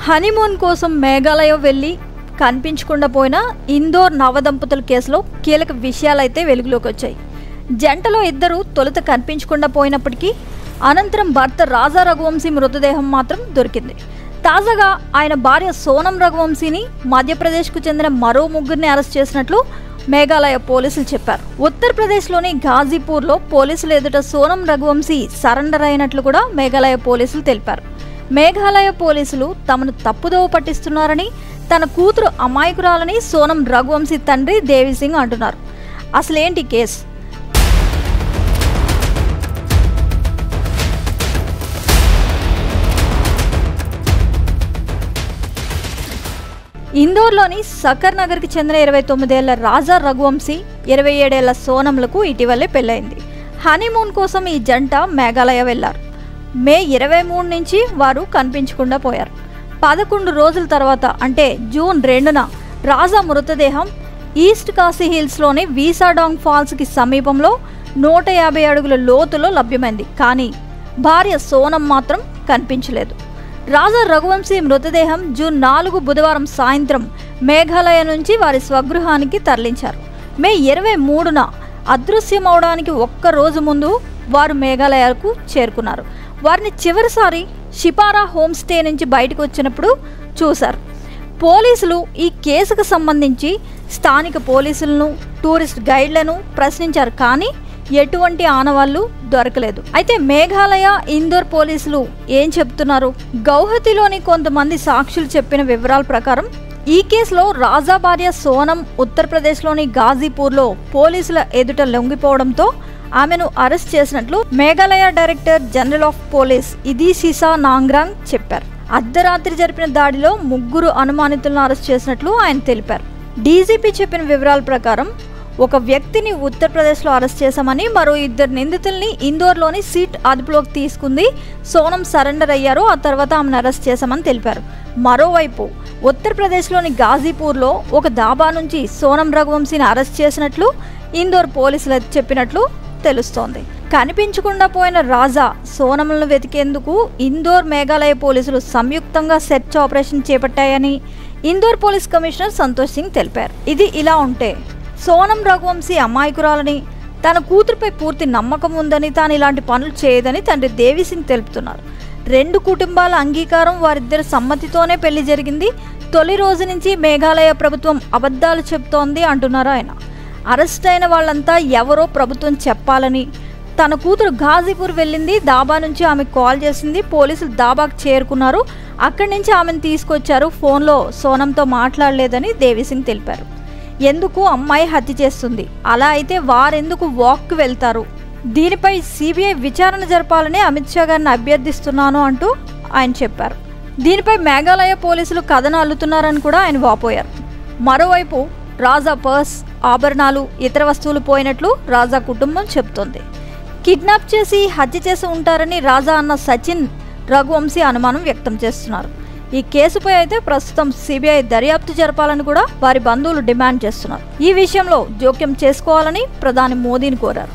Honeymoon కోసం మేఘాలయ వెళ్లి కనిపించకుండా పోయిన ఇందోర్ నవదంపతుల కేసులో కీలక విషయాలైతే వెలుగులోకి వచ్చాయి. జంటలో ఇద్దరు తొలుత కనిపించకుండా పోయినప్పటికీ అనంతరం భర్త రాజా రఘువంశీ మృతదేహం మాత్రం దొరికింది. తాజాగా ఆయన భార్య సోనం రఘువంశీని మధ్యప్రదేశ్కు చెందిన మరో ముగ్గురిని అరెస్ట్ చేసినట్లు మేఘాలయ పోలీసులు చెప్పారు. ఉత్తరప్రదేశ్లోని ఘాజీపూర్లో పోలీసులు ఎదుట సోనం రఘువంశీ సరెండర్ అయినట్లు కూడా మేఘాలయ పోలీసులు తెలిపారు. మేఘాలయ పోలీసులు తమను తప్పుదోవ పట్టిస్తున్నారని, తన కూతురు అమాయకురాలని సోనం రఘువంశీ తండ్రి దేవిసింగ్ అంటున్నారు. అసలేంటి కేసు? ఇందోర్లోని సకర్ నగర్కి చెందిన 29 ఏళ్ల రాజా రఘువంశీ 27 ఏళ్ల సోనంలకు ఇటీవలే పెళ్లైంది. హనీమూన్ కోసం ఈ జంట మేఘాలయ వెళ్లారు. మే 23 నుంచి వారు కనిపించకుండా పోయారు. 11 రోజుల తర్వాత అంటే జూన్ 2న రాజా మృతదేహం ఈస్ట్ కాశీ హిల్స్లోని వీసాడాంగ్ ఫాల్స్కి సమీపంలో 150 అడుగుల లోతులో లభ్యమైంది. కానీ భార్య సోనం మాత్రం కనిపించలేదు. రాజా రఘువంశీ మృతదేహం జూన్ 4 బుధవారం సాయంత్రం మేఘాలయ నుంచి వారి స్వగృహానికి తరలించారు. మే 23న అదృశ్యమవడానికి ఒక్క రోజు ముందు వారు మేఘాలయకు చేరుకున్నారు. వారిని చివరిసారి షిపారా హోమ్ స్టే నుంచి బయటకు వచ్చినప్పుడు చూశారు. పోలీసులు ఈ కేసుకు సంబంధించి స్థానిక పోలీసులను, టూరిస్ట్ గైడ్లను ప్రశ్నించారు. కానీ ఎటువంటి ఆనవాళ్లు దొరకలేదు. అయితే మేఘాలయ, ఇందోర్ పోలీసులు ఏం చెప్తున్నారు? గౌహతిలోని కొంతమంది సాక్షులు చెప్పిన వివరాల ప్రకారం ఈ కేసులో రాజా భార్య సోనం ఉత్తరప్రదేశ్లోని ఘాజీపూర్లో పోలీసుల ఎదుట లొంగిపోవడంతో ఆమెను అరెస్ట్ చేసినట్లు Meghalaya director general of police Idashisha Nongrang చెప్పారు. అర్ధరాత్రి జరిపిన దాడిలో 3 అనుమానితులను అరెస్ట్ చేసినట్లు ఆయన తెలిపారు. డీజీపీ చెప్పిన వివరాల ప్రకారం ఒక వ్యక్తిని ఉత్తరప్రదేశ్లో అరెస్ట్ చేశామని, మరో 2 నిందితుల్ని ఇందోర్లోని సీట్ అదుపులోకి తీసుకుంది. సోనం సరెండర్ అయ్యారు. ఆ తర్వాత ఆమెను అరెస్ట్ చేశామని తెలిపారు. మరోవైపు ఉత్తరప్రదేశ్లోని ఘాజీపూర్లో ఒక దాబా నుంచి సోనం రఘువంశీని అరెస్ట్ చేసినట్లు ఇందోర్ పోలీసులు చెప్పినట్లు తెలుస్తోంది. కనిపించకుండా పోయిన రాజా, సోనంలను వెతికేందుకు ఇందోర్, మేఘాలయ పోలీసులు సంయుక్తంగా సెర్చ్ ఆపరేషన్ చేపట్టాయని ఇందోర్ పోలీస్ కమిషనర్ సంతోష్ సింగ్ తెలిపారు. ఇది ఇలా ఉంటే సోనం రఘువంశీ అమాయకురాలని, తన కూతురుపై పూర్తి నమ్మకం ఉందని, తాను ఇలాంటి పనులు చేయదని తండ్రి దేవిసింగ్ తెలుపుతున్నారు. 2 కుటుంబాల అంగీకారం, వారిద్దరి సమ్మతితోనే పెళ్లి జరిగింది. తొలి రోజు నుంచి మేఘాలయ ప్రభుత్వం అబద్ధాలు చెప్తోంది అంటున్నారు ఆయన. అరెస్ట్ అయిన వాళ్ళంతా ఎవరో ప్రభుత్వం చెప్పాలని, తన కూతురు ఘాజీపూర్ వెళ్ళింది, దాబా నుంచి ఆమెకు కాల్ చేసింది, పోలీసులు దాబాకు చేరుకున్నారు, అక్కడి నుంచి ఆమెను తీసుకొచ్చారు, ఫోన్లో సోనంతో మాట్లాడలేదని దేవిసింగ్ తెలిపారు. ఎందుకు అమ్మాయి హత్య చేస్తుంది? అలా అయితే వారెందుకు వాక్కి వెళ్తారు? దీనిపై సిబిఐ విచారణ జరపాలని అమిత్ షా గారిని అభ్యర్థిస్తున్నాను అంటూ ఆయన చెప్పారు. దీనిపై మేఘాలయ పోలీసులు కథను అల్లుతున్నారని కూడా ఆయన వాపోయారు. మరోవైపు రాజా పర్స్, ఆభరణాలు, ఇతర వస్తువులు పోయినట్లు రాజా కుటుంబం చెబుతోంది. కిడ్నాప్ చేసి హత్య చేసి ఉంటారని రాజా అన్న సచిన్ రఘువంశీ అనుమానం వ్యక్తం చేస్తున్నారు. ఈ కేసుపై అయితే ప్రస్తుతం సిబిఐ దర్యాప్తు జరపాలని కూడా వారి బంధువులు డిమాండ్ చేస్తున్నారు. ఈ విషయంలో జోక్యం చేసుకోవాలని ప్రధాని మోదీని కోరారు.